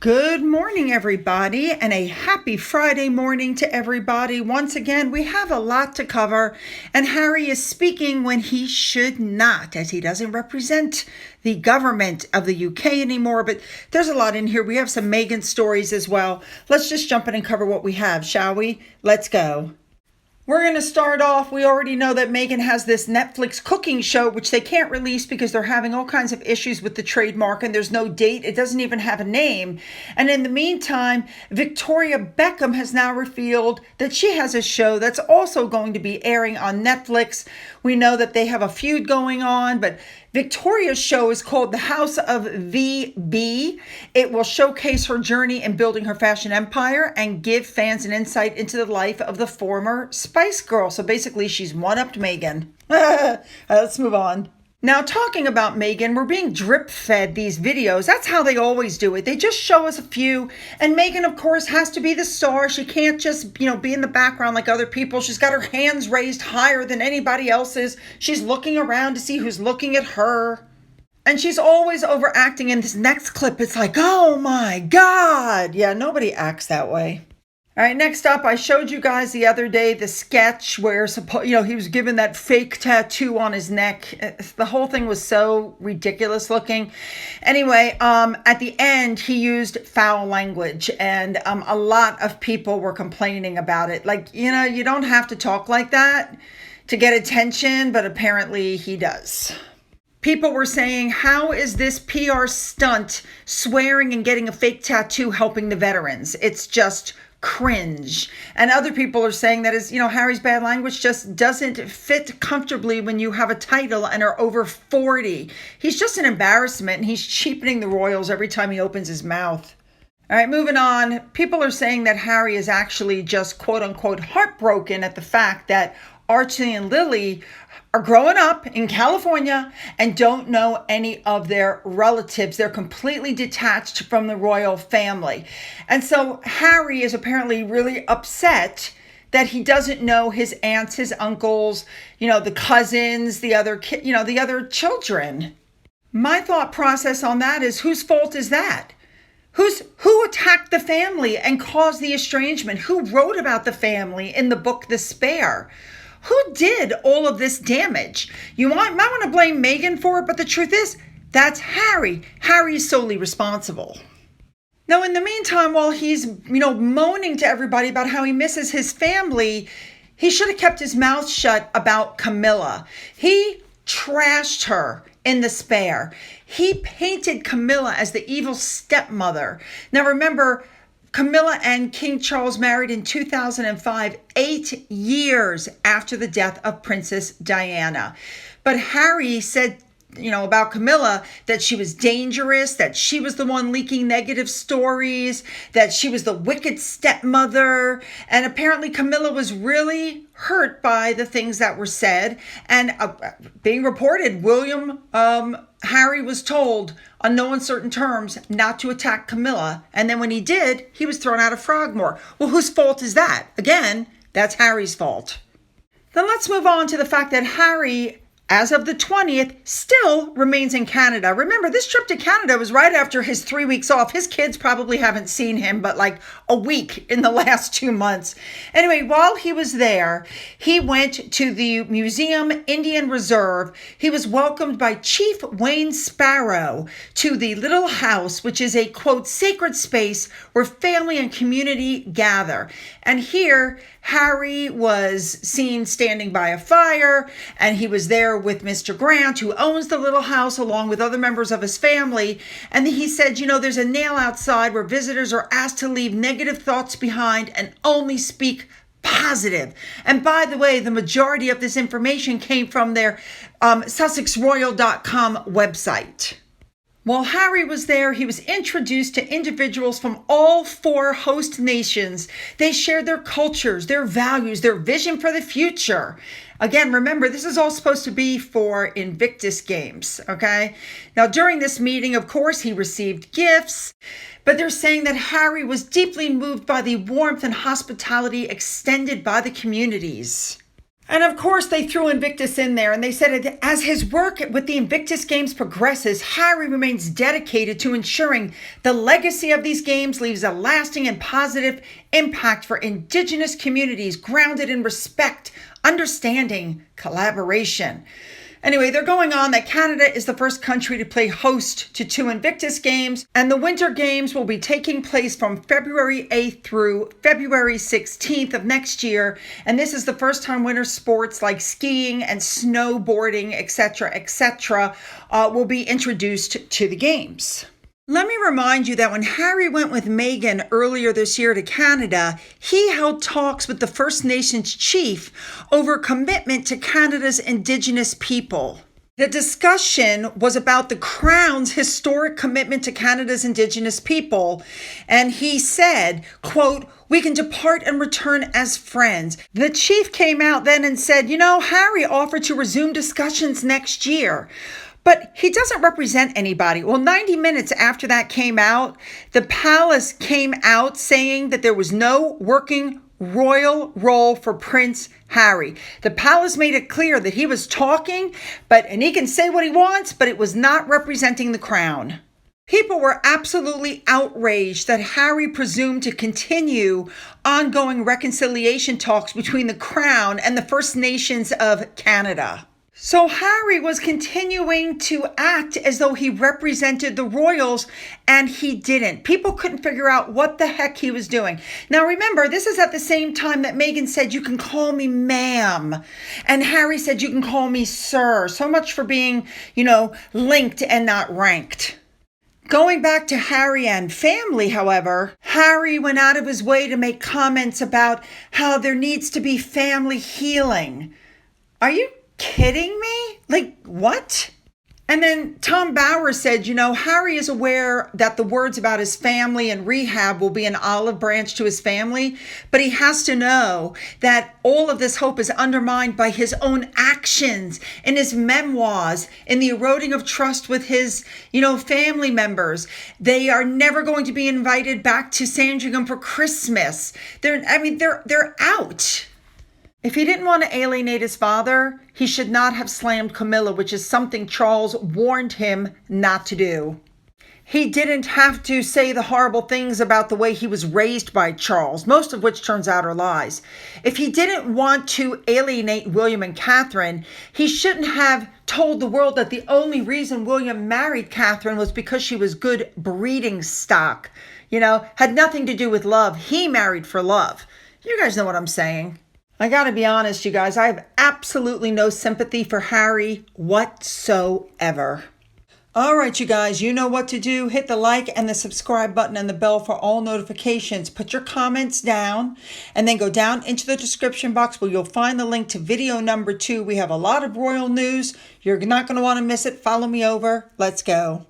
Good morning, everybody, and a happy Friday morning to everybody. Once again, we have a lot to cover, and Harry is speaking when he should not, as he doesn't represent the government of the UK anymore, but there's a lot in here. We have some Meghan stories as well. Let's just jump in and cover what we have, shall we? Let's go. We're going to start off. We already know that Meghan has this Netflix cooking show, which they can't release because they're having all kinds of issues with the trademark and there's no date. It doesn't even have a name. And in the meantime, Victoria Beckham has now revealed that she has a show that's also going to be airing on Netflix. We know that they have a feud going on, but Victoria's show is called The House of VB. It will showcase her journey in building her fashion empire and give fans an insight into the life of the former Spice Girl. So basically, she's one-upped Meghan. Let's move on. Now, talking about Meghan, we're being drip-fed these videos. That's how they always do it. They just show us a few. And Meghan, of course, has to be the star. She can't just, be in the background like other people. She's got her hands raised higher than anybody else's. She's looking around to see who's looking at her. And she's always overacting. In this next clip, it's like, oh my God. Yeah, nobody acts that way. All right, next up, I showed you guys the other day the sketch where, he was given that fake tattoo on his neck. The whole thing was so ridiculous looking. Anyway, at the end, he used foul language, and a lot of people were complaining about it. Like, you don't have to talk like that to get attention, but apparently he does. People were saying, how is this PR stunt, swearing and getting a fake tattoo, helping the veterans? It's just cringe. And other people are saying that Harry's bad language just doesn't fit comfortably when you have a title and are over 40. He's just an embarrassment, and he's cheapening the royals every time he opens his mouth. All right, moving on. People are saying that Harry is actually just quote unquote heartbroken at the fact that Archie and Lily are growing up in California and don't know any of their relatives. They're completely detached from the royal family. And so Harry is apparently really upset that he doesn't know his aunts, his uncles, the cousins, the other children. My thought process on that is, whose fault is that? Who attacked the family and caused the estrangement? Who wrote about the family in the book The Spare? Who did all of this damage? You might want to blame Meghan for it, but the truth is, that's Harry. Harry's solely responsible. Now, in the meantime, while he's, moaning to everybody about how he misses his family, he should have kept his mouth shut about Camila. He trashed her in The Spare. He painted Camila as the evil stepmother. Now, remember, Camila and King Charles married in 2005, 8 years after the death of Princess Diana. But Harry said, about Camila, that she was dangerous, that she was the one leaking negative stories, that she was the wicked stepmother. And apparently Camila was really hurt by the things that were said. And being reported, Harry was told on no uncertain terms not to attack Camila. And then when he did, he was thrown out of Frogmore. Well, whose fault is that? Again, that's Harry's fault. Then let's move on to the fact that Harry, as of the 20th, still remains in Canada. Remember, this trip to Canada was right after his 3 weeks off. His kids probably haven't seen him but like a week in the last 2 months. Anyway, while he was there, he went to the Museum Indian Reserve. He was welcomed by Chief Wayne Sparrow to the Little House, which is a, quote, sacred space where family and community gather. And here, Harry was seen standing by a fire, and he was there with Mr. Grant, who owns the Little House, along with other members of his family. And he said, there's a nail outside where visitors are asked to leave negative thoughts behind and only speak positive. And by the way, the majority of this information came from their SussexRoyal.com website. While Harry was there, he was introduced to individuals from all 4 host nations. They shared their cultures, their values, their vision for the future. Again, remember, this is all supposed to be for Invictus Games, okay? Now, during this meeting, of course, he received gifts, but they're saying that Harry was deeply moved by the warmth and hospitality extended by the communities. And of course, they threw Invictus in there, and they said, as his work with the Invictus Games progresses, Harry remains dedicated to ensuring the legacy of these games leaves a lasting and positive impact for Indigenous communities grounded in respect, understanding, collaboration. Anyway, they're going on that Canada is the first country to play host to 2 Invictus Games, and the Winter Games will be taking place from February 8th through February 16th of next year. And this is the first time winter sports like skiing and snowboarding, etc., will be introduced to the games. Let me remind you that when Harry went with Meghan earlier this year to Canada, he held talks with the First Nations chief over commitment to Canada's Indigenous people. The discussion was about the Crown's historic commitment to Canada's Indigenous people, and he said, quote, "We can depart and return as friends." The chief came out then and said, Harry offered to resume discussions next year. But he doesn't represent anybody. Well, 90 minutes after that came out, the palace came out saying that there was no working royal role for Prince Harry. The palace made it clear that he was talking, and he can say what he wants, but it was not representing the crown. People were absolutely outraged that Harry presumed to continue ongoing reconciliation talks between the crown and the First Nations of Canada. So Harry was continuing to act as though he represented the royals, and he didn't. People couldn't figure out what the heck he was doing. Now remember, this is at the same time that Meghan said, "You can call me ma'am." And Harry said, "You can call me sir." So much for being, linked and not ranked. Going back to Harry and family, however, Harry went out of his way to make comments about how there needs to be family healing. Are you kidding me? Like, what? And then Tom Bowers said, Harry is aware that the words about his family and rehab will be an olive branch to his family, but he has to know that all of this hope is undermined by his own actions in his memoirs, in the eroding of trust with his, family members. They are never going to be invited back to Sandringham for Christmas. They're out. If he didn't want to alienate his father, he should not have slammed Camila, which is something Charles warned him not to do. He didn't have to say the horrible things about the way he was raised by Charles, most of which turns out are lies. If he didn't want to alienate William and Catherine, he shouldn't have told the world that the only reason William married Catherine was because she was good breeding stock. Had nothing to do with love. He married for love. You guys know what I'm saying. I gotta be honest, you guys, I have absolutely no sympathy for Harry whatsoever. All right, you guys, you know what to do. Hit the like and the subscribe button and the bell for all notifications. Put your comments down and then go down into the description box where you'll find the link to video number 2. We have a lot of royal news. You're not going to want to miss it. Follow me over. Let's go.